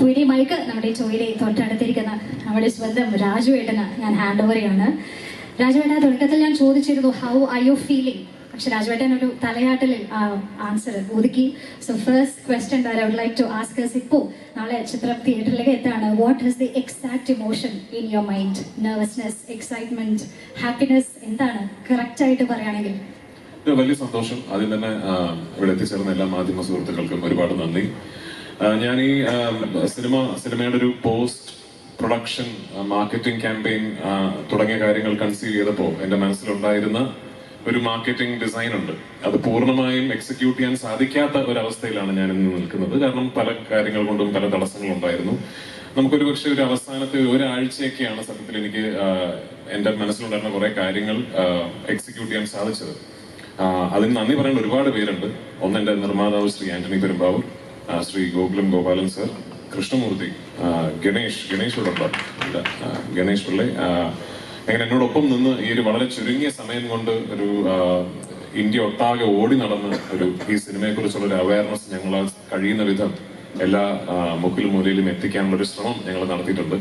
പുതിയ മൈക്ക് നമ്മുടെ ചോയിലെ തൊട്ടടുത്തിരിക്കുന്ന നമ്മുടെ സ്വന്തം രാജുവേട്ടന് ഞാൻ ഹാൻഡ് ഓവർ ചെയ്യാണ്. രാജുവേട്ടൻ തുടക്കത്തിൽ ഞാൻ ചോദിച്ചിരുന്നു ഹൗ ആർ യു ഫീലിംഗ്, പക്ഷെ രാജുവേട്ടൻ ഒരു തലയാട്ടലിൽ ആൻസർ ഒതുക്കി. So first question that I would like to ask us, ഇപ്പോൾ നാളെ ചിത്രം തിയേറ്ററിലേക്ക് എത്താണ്. What is the exact emotion in your mind? Nervousness, excitement, happiness, എന്താണ് കറക്റ്റ് ആയിട്ട് പറയുകയാണെങ്കിൽ? വലിയ സന്തോഷം. ആദ്യം തന്നെ ഇവിടെ എത്തിച്ചേർന്ന എല്ലാ മാധ്യമ സുഹൃത്തുക്കൾക്കും ഒരുപാട് നന്ദി. ഞാൻ ഈ സിനിമയുടെ ഒരു പോസ്റ്റ് പ്രൊഡക്ഷൻ മാർക്കറ്റിംഗ് ക്യാമ്പയിൻ തുടങ്ങിയ കാര്യങ്ങൾ കൺസീവ് ചെയ്തപ്പോൾ എന്റെ മനസ്സിലുണ്ടായിരുന്ന ഒരു മാർക്കറ്റിംഗ് ഡിസൈൻ ഉണ്ട്. അത് പൂർണ്ണമായും എക്സിക്യൂട്ട് ചെയ്യാൻ സാധിക്കാത്ത ഒരവസ്ഥയിലാണ് ഞാൻ ഇന്ന് നിൽക്കുന്നത്. കാരണം പല കാര്യങ്ങൾ കൊണ്ടും പല തടസ്സങ്ങളും ഉണ്ടായിരുന്നു. നമുക്കൊരു പക്ഷേ ഒരു അവസാനത്തെ ഒരാഴ്ചയൊക്കെയാണ് സത്യത്തിൽ എനിക്ക് എന്റെ മനസ്സിലുണ്ടായിരുന്ന കുറെ കാര്യങ്ങൾ എക്സിക്യൂട്ട് ചെയ്യാൻ സാധിച്ചത്. അതിന് നന്ദി പറയേണ്ട ഒരുപാട് പേരുണ്ട്. ഒന്ന് എന്റെ നിർമ്മാതാവ് ശ്രീ ആന്റണി പെരുമ്പാവൂർ, ശ്രീ ഗോകുലം ഗോപാലൻ സർ, കൃഷ്ണമൂർത്തി, ഗണേഷ് പിള്ളെ, അങ്ങനെ എന്നോടൊപ്പം നിന്ന് ഈ ഒരു വളരെ ചുരുങ്ങിയ സമയം കൊണ്ട് ഒരു ഇന്ത്യ ഒട്ടാകെ ഓടി നടന്ന് ഈ സിനിമയെ കുറിച്ചുള്ള ഒരു അവയർനെസ് ഞങ്ങളാൽ കഴിയുന്ന വിധം എല്ലാ മുക്കിലും മൂലയിലും എത്തിക്കാനുള്ള ഒരു ശ്രമം ഞങ്ങൾ നടത്തിയിട്ടുണ്ട്.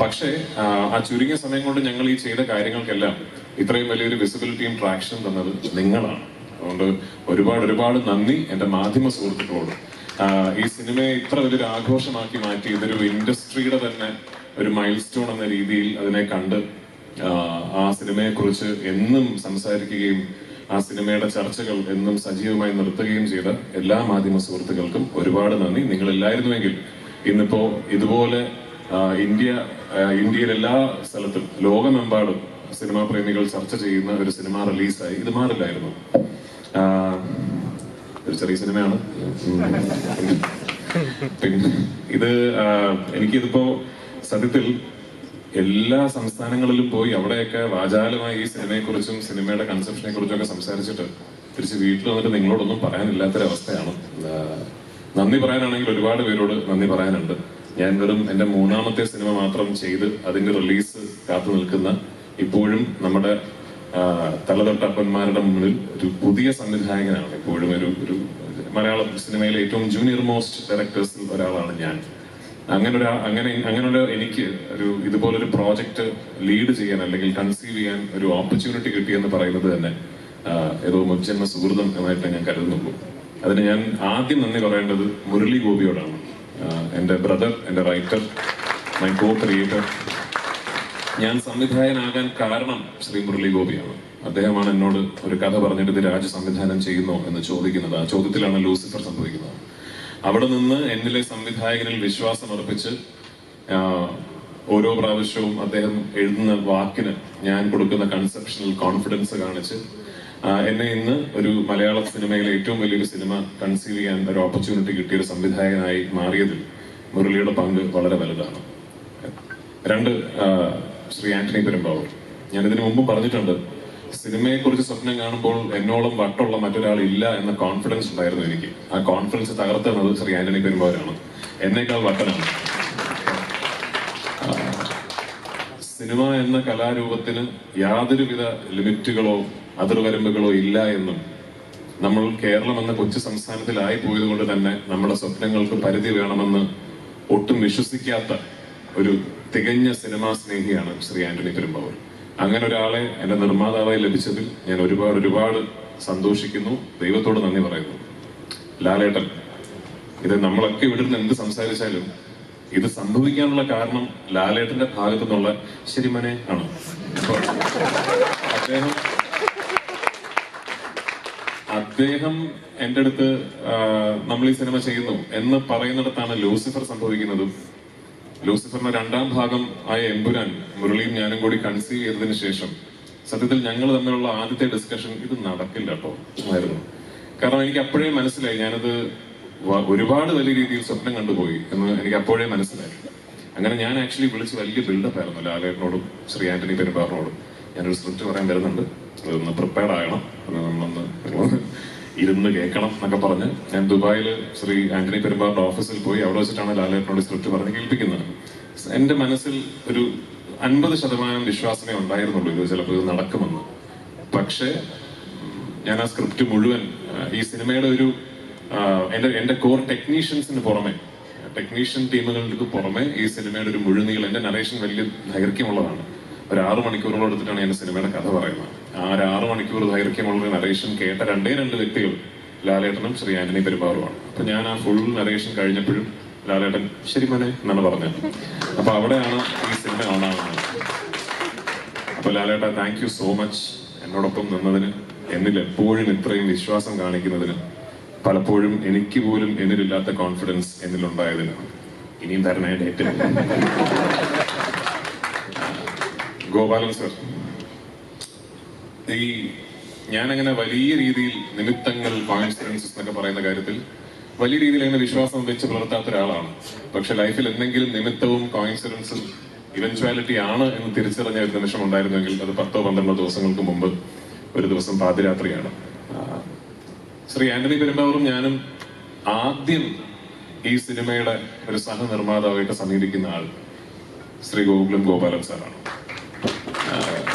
പക്ഷേ ആ ചുരുങ്ങിയ സമയം കൊണ്ട് ഞങ്ങൾ ഈ ചെയ്ത കാര്യങ്ങൾക്കെല്ലാം ഇത്രയും വലിയൊരു വിസിബിലിറ്റിയും ട്രാക്ഷനും തന്നത് നിങ്ങളാണ്. അതുകൊണ്ട് ഒരുപാട് നന്ദി എന്റെ മാധ്യമ സുഹൃത്തുക്കളോട്. ഈ സിനിമയെ ഇത്ര വലിയൊരു ആഘോഷമാക്കി മാറ്റി ഇതൊരു ഇൻഡസ്ട്രിയുടെ തന്നെ ഒരു മൈൽ സ്റ്റോൺ എന്ന രീതിയിൽ അതിനെ കണ്ട് ആ സിനിമയെ കുറിച്ച് എന്നും സംസാരിക്കുകയും ആ സിനിമയുടെ ചർച്ചകൾ എന്നും സജീവമായി നിർത്തുകയും ചെയ്ത എല്ലാ മാധ്യമ സുഹൃത്തുക്കൾക്കും ഒരുപാട് നന്ദി. നിങ്ങളില്ലായിരുന്നുവെങ്കിൽ ഇന്നിപ്പോ ഇതുപോലെ ഇന്ത്യയിൽ എല്ലാ സ്ഥലത്തും ലോകമെമ്പാടും സിനിമാ പ്രേമികൾ ചർച്ച ചെയ്യുന്ന ഒരു സിനിമ റിലീസായി ഇത് മാറില്ലായിരുന്നു. ഒരു ചെറിയ സിനിമയാണ്. പിന്നെ എനിക്കിതിപ്പോ സത്യത്തിൽ എല്ലാ സംസ്ഥാനങ്ങളിലും പോയി അവിടെയൊക്കെ വാചാലമായി ഈ സിനിമയെ കുറിച്ചും സിനിമയുടെ കൺസെപ്ഷനെ കുറിച്ചും ഒക്കെ സംസാരിച്ചിട്ട് തിരിച്ച് വീട്ടിൽ വന്നിട്ട് നിങ്ങളോടൊന്നും പറയാനില്ലാത്തൊരവസ്ഥയാണ്. നന്ദി പറയാനാണെങ്കിൽ ഒരുപാട് പേരോട് നന്ദി പറയാനുണ്ട്. ഞാൻ വെറും എന്റെ 3ാമത്തെ സിനിമ മാത്രം ചെയ്ത് അതിന്റെ റിലീസ് കാത്തു നിൽക്കുന്ന, ഇപ്പോഴും നമ്മുടെ തലതൊട്ടപ്പന്മാരുടെ മുന്നിൽ ഒരു പുതിയ സംവിധായകനാണ്. ഇപ്പോഴും ഒരു മലയാള സിനിമയിലെ ഏറ്റവും ജൂനിയർ മോസ്റ്റ് ഡയറക്ടേഴ്സിൽ ഒരാളാണ് ഞാൻ. അങ്ങനെ എനിക്ക് ഇതുപോലൊരു പ്രോജക്റ്റ് ലീഡ് ചെയ്യാൻ അല്ലെങ്കിൽ കൺസീവ് ചെയ്യാൻ ഒരു ഓപ്പർച്യൂണിറ്റി കിട്ടിയെന്ന് പറയുന്നത് തന്നെ ഏതോ മുജ്ജന്മ സുഹൃതം എന്നായിട്ട് ഞാൻ കരുതുന്നുള്ളൂ. അതിന് ഞാൻ ആദ്യം നന്ദി പറയേണ്ടത് മുരളി ഗോപിയോടാണ്. എന്റെ ബ്രദർ, എന്റെ റൈറ്റർ, മൈ കോ ക്രിയേറ്റർ. ഞാൻ സംവിധായകനാകാൻ കാരണം ശ്രീ മുരളി ഗോപിയാണ്. അദ്ദേഹമാണ് എന്നോട് ഒരു കഥ പറഞ്ഞിട്ട് ഇത് രാജു സംവിധാനം ചെയ്യുന്നോ എന്ന് ചോദിക്കുന്നത്. ആ ചോദ്യത്തിലാണ് ലൂസിഫർ സംഭവിക്കുന്നത്. അവിടെ നിന്ന് എന്നിലെ സംവിധായകനിൽ വിശ്വാസം അർപ്പിച്ച് ഓരോ പ്രാവശ്യവും അദ്ദേഹം എഴുതുന്ന വാക്കിന് ഞാൻ കൊടുക്കുന്ന കൺസെപ്ഷണൽ കോൺഫിഡൻസ് കാണിച്ച് എന്നെ ഇന്ന് ഒരു മലയാള സിനിമയിലെ ഏറ്റവും വലിയൊരു സിനിമ കൺസീവ് ചെയ്യാൻ ഒരു ഓപ്പർച്യൂണിറ്റി കിട്ടിയ ഒരു സംവിധായകനായി മാറിയതിൽ മുരളിയുടെ പങ്ക് വളരെ വലുതാണ്. 2, ശ്രീ ആന്റണി പെരുമ്പാവൂർ. ഞാൻ ഇതിനു മുമ്പ് പറഞ്ഞിട്ടുണ്ട്, സിനിമയെ കുറിച്ച് സ്വപ്നം കാണുമ്പോൾ എന്നോളം വട്ടുള്ള മറ്റൊരാൾ ഇല്ല എന്ന കോൺഫിഡൻസ് ഉണ്ടായിരുന്നു എനിക്ക്. ആ കോൺഫിഡൻസ് തകർത്തുന്നത് ശ്രീ ആന്റണി പെരുമ്പാവൂരാണ്. എന്നേക്കാൾ വട്ടനാണ്. സിനിമ എന്ന കലാരൂപത്തിന് യാതൊരുവിധ ലിമിറ്റുകളോ അതിർവരമ്പുകളോ ഇല്ല എന്നും നമ്മൾ കേരളം എന്ന കൊച്ചു സംസ്ഥാനത്തിലായി പോയത് കൊണ്ട് തന്നെ നമ്മുടെ സ്വപ്നങ്ങൾക്ക് പരിധി വേണമെന്ന് ഒട്ടും വിശ്വസിക്കാത്ത ഒരു തികഞ്ഞ സിനിമാ സ്നേഹിയാണ് ശ്രീ ആന്റണി പെരുമ്പാവൂർ. അങ്ങനെ ഒരാളെ എന്റെ നിർമ്മാതാവായി ലഭിച്ചതിൽ ഞാൻ ഒരുപാട് സന്തോഷിക്കുന്നു. ദൈവത്തോട് നന്ദി പറയുന്നു. ലാലേട്ടൻ, ഇത് നമ്മളൊക്കെ ഇവിടെ നിന്ന് എന്ത് സംസാരിച്ചാലും ഇത് സംഭവിക്കാനുള്ള കാരണം ലാലേട്ടന്റെ ഭാഗത്തു നിന്നുള്ള ശരിമനെ ആണ്. അദ്ദേഹം എന്റെ അടുത്ത് നമ്മൾ ഈ സിനിമ ചെയ്യുന്നു എന്ന് പറയുന്നിടത്താണ് ലൂസിഫർ സംഭവിക്കുന്നതും. ലൂസിഫറിന്റെ 2ാം ഭാഗം ആയ എമ്പുരാൻ മുരളിയും ഞാനും കൂടി കൺസീവ് ചെയ്തതിനു ശേഷം സത്യത്തിൽ ഞങ്ങൾ തമ്മിലുള്ള ആദ്യത്തെ ഡിസ്കഷൻ ഇത് നടക്കില്ല കേട്ടോ ആയിരുന്നു. കാരണം എനിക്ക് അപ്പോഴേ മനസ്സിലായി ഞാനത് ഒരുപാട് വലിയ രീതിയിൽ സ്വപ്നം കണ്ടുപോയി എന്ന് എനിക്ക് അപ്പോഴേ മനസ്സിലായി. അങ്ങനെ ഞാൻ ആക്ച്വലി വിളിച്ച് വലിയ ബിൽഡപ്പ് ആയിരുന്നു ലാലേട്ടനോടും ശ്രീ ആന്റണി പെരുമ്പാവൂരിനോടും. ഞാനൊരു സ്ക്രിപ്റ്റ് പറയാൻ വരുന്നുണ്ട്, അതൊന്ന് പ്രിപ്പയർഡ് ആകണം, നമ്മളൊന്ന് ഇരുന്ന് കേൾക്കണം എന്നൊക്കെ പറഞ്ഞ് ഞാൻ ദുബായിൽ ശ്രീ ആന്റണി പെരുമ്പാവൂരിന്റെ ഓഫീസിൽ പോയി അവിടെ വെച്ചിട്ടാണ് ലാലേട്ടനോട് സ്ക്രിപ്റ്റ് പറഞ്ഞ് കേൾപ്പിക്കുന്നത്. എന്റെ മനസ്സിൽ ഒരു 50% വിശ്വാസമേ ഉണ്ടായിരുന്നുള്ളൂ ഇത് ചിലപ്പോൾ ഇത് നടക്കുമെന്ന്. പക്ഷേ ഞാൻ ആ സ്ക്രിപ്റ്റ് മുഴുവൻ ഈ സിനിമയുടെ എന്റെ കോർ ടെക്നീഷ്യൻസിന് പുറമെ ടെക്നീഷ്യൻ ടീമുകൾക്ക് പുറമെ ഈ സിനിമയുടെ ഒരു മുഴുനീളം, എന്റെ നറേഷൻ വലിയ ദൈർഘ്യമുള്ളതാണ്. ഒരു 6 മണിക്കൂറോളം എടുത്തിട്ടാണ് ഞാൻ സിനിമയുടെ കഥ പറയുന്നത്. ആ ഒരു 6 മണിക്കൂർ ദൈർഘ്യമുള്ള നറേഷൻ കേട്ട രണ്ട് വ്യക്തികൾ ലാലേട്ടനും ശ്രീ ആന്റണി പെരുമ്പാവൂരുമാണ്. അപ്പൊ ഞാൻ ആ ഫുൾ നറേഷൻ കഴിഞ്ഞപ്പോഴും ലാലേട്ടൻ ശരി മോനെ എന്നാണ് പറഞ്ഞത്. അപ്പൊ അവിടെയാണ് ഈ സിനിമ ഓണാവുന്നത്. അപ്പൊ ലാലേട്ട, താങ്ക് യു സോ മച്ച് എന്നോടൊപ്പം നിന്നതിന്, എന്നിൽ എപ്പോഴും ഇത്രയും വിശ്വാസം കാണിക്കുന്നതിന്, പലപ്പോഴും എനിക്ക് പോലും എന്നിലില്ലാത്ത കോൺഫിഡൻസ് എന്നിലുണ്ടായതിന്. ഇനിയും തരണേ ഡേറ്റ്. ഗോപാലൻ സർ, ഈ ഞാനങ്ങനെ വലിയ രീതിയിൽ നിമിത്തങ്ങൾ, കോയിൻസിഡൻസസ് എന്നൊക്കെ പറയുന്ന കാര്യത്തിൽ വലിയ രീതിയിൽ അങ്ങനെ വിശ്വാസം വെച്ച് പുലർത്താത്ത ഒരാളാണ്. പക്ഷെ ലൈഫിൽ എന്തെങ്കിലും നിമിത്തവും കോയിൻസിഡൻസും ഇവൻച്വാലിറ്റി ആണ് എന്ന് തിരിച്ചറിഞ്ഞ ഒരു നിമിഷം ഉണ്ടായിരുന്നെങ്കിൽ അത് 10-12 ദിവസങ്ങൾക്ക് മുമ്പ് ഒരു ദിവസം പാതിരാത്രിയാണ്. ശ്രീ ആന്റണി പെരുമ്പാവൂരും ഞാനും ആദ്യം ഈ സിനിമയുടെ ഒരു സഹനിർമ്മാതാവായിട്ട് സമീപിക്കുന്ന ആൾ ശ്രീ ഗോപാലൻ സാറാണ്.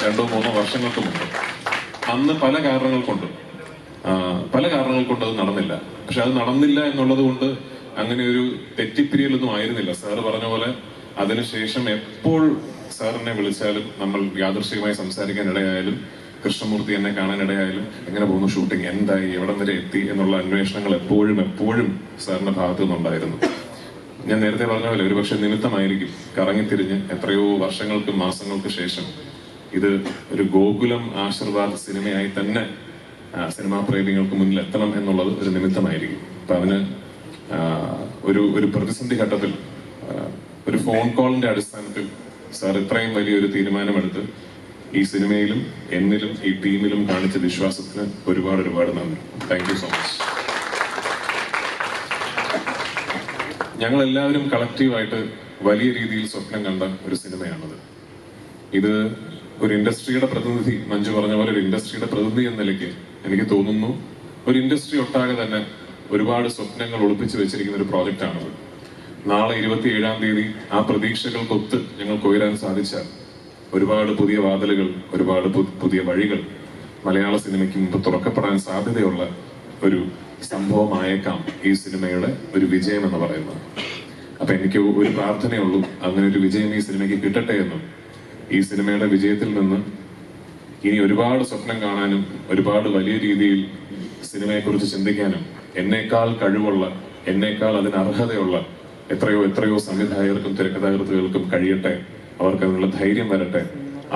2-3 വർഷങ്ങൾക്ക് മുമ്പ്. അന്ന് പല കാരണങ്ങൾ കൊണ്ടും അത് നടന്നില്ല. പക്ഷെ അത് നടന്നില്ല എന്നുള്ളത് കൊണ്ട് അങ്ങനെ ഒരു തെറ്റിപ്പിരിയലൊന്നും ആയിരുന്നില്ല. സാറ് പറഞ്ഞ പോലെ അതിനുശേഷം എപ്പോൾ സാറിനെ വിളിച്ചാലും, നമ്മൾ യാദൃശ്ചികമായി സംസാരിക്കാൻ ഇടയായാലും, കൃഷ്ണമൂർത്തി എന്നെ കാണാനിടയായാലും, എങ്ങനെ പോകുന്നു ഷൂട്ടിംഗ്, എന്തായി, എവിടം വരെ എത്തി എന്നുള്ള അന്വേഷണങ്ങൾ എപ്പോഴും സാറിന്റെ ഭാഗത്തു നിന്നുണ്ടായിരുന്നു. ഞാൻ നേരത്തെ പറഞ്ഞ പോലെ ഒരുപക്ഷെ നിമിത്തമായിരിക്കും കറങ്ങിത്തിരിഞ്ഞ് എത്രയോ വർഷങ്ങൾക്ക് മാസങ്ങൾക്ക് ശേഷം ഇത് ഒരു ഗോകുലം ആശീർവാദ് സിനിമയായി തന്നെ സിനിമാ പ്രേമികൾക്ക് മുന്നിൽ എത്തണം എന്നുള്ളത് ഒരു നിമിത്തമായിരിക്കും. അപ്പൊ അതിന് ഒരു പ്രതിസന്ധി ഘട്ടത്തിൽ ഒരു ഫോൺ കോളിന്റെ അടിസ്ഥാനത്തിൽ സാർ ഇത്രയും വലിയൊരു തീരുമാനമെടുത്ത് ഈ സിനിമയിലും എന്നിലും ഈ ടീമിലും കാണിച്ച വിശ്വാസത്തിന് ഒരുപാട് നന്ദി. Thank you so much. ഞങ്ങൾ എല്ലാവരും കളക്റ്റീവായിട്ട് വലിയ രീതിയിൽ സ്വപ്നം കണ്ട ഒരു സിനിമയാണത്. ഇത് ഒരു ഇൻഡസ്ട്രിയുടെ പ്രതിനിധി, മഞ്ജു പറഞ്ഞ പോലെ ഒരു ഇൻഡസ്ട്രിയുടെ പ്രതിനിധി എന്ന നിലയ്ക്ക് എനിക്ക് തോന്നുന്നു ഒരു ഇൻഡസ്ട്രി ഒട്ടാകെ തന്നെ ഒരുപാട് സ്വപ്നങ്ങൾ ഒളിപ്പിച്ചു വെച്ചിരിക്കുന്ന ഒരു പ്രോജക്റ്റാണത്. നാളെ 27-ാം തീയതി ആ പ്രതീക്ഷകൾക്കൊത്ത് ഞങ്ങൾക്ക് ഉയരാൻ സാധിച്ചാൽ ഒരുപാട് പുതിയ വാതിലുകൾ, ഒരുപാട് പുതിയ വഴികൾ മലയാള സിനിമയ്ക്ക് മുമ്പ് തുറക്കപ്പെടാൻ സാധ്യതയുള്ള ഒരു സംഭവമായേക്കാം ഈ സിനിമയുടെ ഒരു വിജയം എന്ന് പറയുന്നത്. അപ്പൊ എനിക്ക് ഒരു പ്രാർത്ഥനയുള്ളൂ, അങ്ങനെ ഒരു വിജയം ഈ സിനിമയ്ക്ക് കിട്ടട്ടെ എന്നും, ഈ സിനിമയുടെ വിജയത്തിൽ നിന്ന് ഇനി ഒരുപാട് സ്വപ്നം കാണാനും ഒരുപാട് വലിയ രീതിയിൽ സിനിമയെക്കുറിച്ച് ചിന്തിക്കാനും എന്നേക്കാൾ കഴിവുള്ള, എന്നേക്കാൾ അതിന് അർഹതയുള്ള എത്രയോ സംവിധായകർക്കും തിരക്കഥാകൃത്തുകൾക്കും കഴിയട്ടെ. അവർക്ക് അതിനുള്ള ധൈര്യം വരട്ടെ.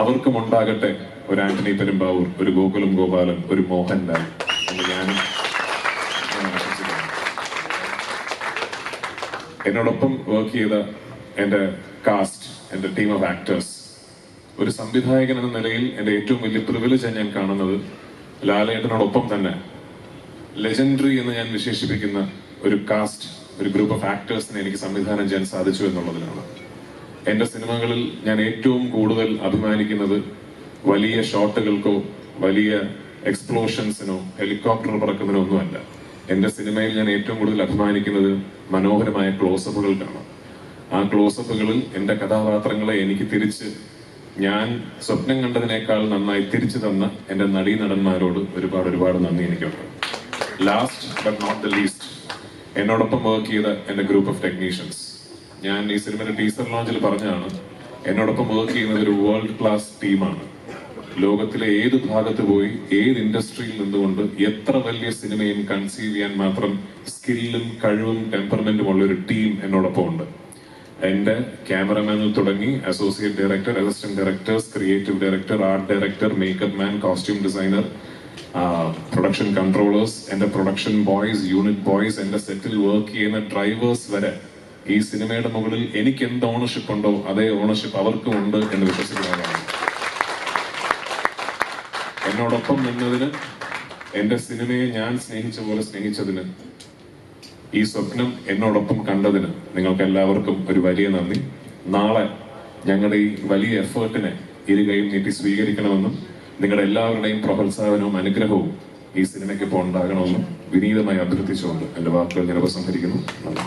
അവർക്കും ഉണ്ടാകട്ടെ ഒരു ആന്റണി പെരുമ്പാവൂർ, ഒരു ഗോപാലൻ, ഒരു മോഹൻലാൽ എന്ന് ഞാനും ആശംസിക്കുന്നു. എന്നോടൊപ്പം വർക്ക് ചെയ്ത എന്റെ കാസ്റ്റ്, എന്റെ ടീം ഓഫ് ആക്ടേഴ്സ്, ഒരു സംവിധായകൻ എന്ന നിലയിൽ എന്റെ ഏറ്റവും വലിയ പ്രിവിലേജ് ഞാൻ കാണുന്നത് ലാലേട്ടനോടൊപ്പം തന്നെ ലെജൻഡറി എന്ന് ഞാൻ വിശേഷിപ്പിക്കുന്ന ഒരു കാസ്റ്റ്, ഒരു ഗ്രൂപ്പ് ഓഫ് ആക്ടേഴ്സിനെ എനിക്ക് സംവിധാനം ചെയ്യാൻ സാധിച്ചു എന്നുള്ളതിലാണ്. എന്റെ സിനിമകളിൽ ഞാൻ ഏറ്റവും കൂടുതൽ അഭിമാനിക്കുന്നത് വലിയ ഷോട്ടുകൾക്കോ വലിയ എക്സ്പ്ലോഷൻസിനോ ഹെലികോപ്റ്റർ പറക്കുന്നതിനോ ഒന്നുമല്ല. എന്റെ സിനിമയിൽ ഞാൻ ഏറ്റവും കൂടുതൽ അഭിമാനിക്കുന്നത് മനോഹരമായ ക്ലോസപ്പുകൾക്കാണ്. ആ ക്ലോസപ്പുകളിൽ എന്റെ കഥാപാത്രങ്ങളെ എനിക്ക് തിരിച്ച് ഞാൻ സ്വപ്നം കണ്ടതിനേക്കാൾ നന്നായി തിരിച്ചു തന്ന എന്റെ നടീനടന്മാരോട് ഒരുപാട് നന്ദി എനിക്കുണ്ട്. Last but not the least, എന്നോടൊപ്പം വർക്ക് ചെയ്ത എന്റെ ഗ്രൂപ്പ് ഓഫ് ടെക്നീഷ്യൻസ്. ഞാൻ ഈ സിനിമയുടെ ടീസർ ലോഞ്ചിൽ പറഞ്ഞാണ്, എന്നോടൊപ്പം വർക്ക് ചെയ്യുന്നത് ഒരു വേൾഡ് ക്ലാസ് ടീമാണ്. ലോകത്തിലെ ഏത് ഭാഗത്ത് പോയി ഏത് ഇൻഡസ്ട്രിയിൽ നിന്നുകൊണ്ട് എത്ര വലിയ സിനിമയും കൺസീവ് ചെയ്യാൻ മാത്രം സ്കില്ലും കഴിവും ടെമ്പർമെന്റും ഉള്ള ഒരു ടീം എന്നോടൊപ്പം ഉണ്ട്. എന്റെ ക്യാമറമാനിൽ തുടങ്ങി associate director, assistant directors, creative director, art director, makeup man, costume designer, production controllers, എന്റെ പ്രൊഡക്ഷൻ ബോയ്സ്, യൂണിറ്റ് ബോയ്സ്, എന്റെ സെറ്റിൽ വർക്ക് ചെയ്യുന്ന ഡ്രൈവേഴ്സ് വരെ ഈ സിനിമയുടെ മുകളിൽ എനിക്ക് എന്ത് ഓണർഷിപ്പ് ഉണ്ടോ അതേ ഓണർഷിപ്പ് അവർക്കും ഉണ്ട് എന്ന് വിശ്വസിക്കുന്നതാണ്. എന്നോടൊപ്പം നിന്നതിന്, എന്റെ സിനിമയെ ഞാൻ സ്നേഹിച്ച പോലെ സ്നേഹിച്ചതിന്, ഈ സ്വപ്നം എന്നോടൊപ്പം കണ്ടതിന് നിങ്ങൾക്ക് എല്ലാവർക്കും ഒരു വലിയ നന്ദി. നാളെ ഞങ്ങളുടെ ഈ വലിയ എഫേർട്ടിനെ ഇരുകൈയും നീട്ടി സ്വീകരിക്കണമെന്നും നിങ്ങളുടെ എല്ലാവരുടെയും പ്രോത്സാഹനവും അനുഗ്രഹവും ഈ സിനിമയ്ക്ക് ഇപ്പോൾ ഉണ്ടാകണമെന്നും വിനീതമായി അഭ്യർത്ഥിച്ചുകൊണ്ട് എന്റെ വാക്കുകൾ ഞാൻ ഉപസംഹരിക്കുന്നു. നന്ദി.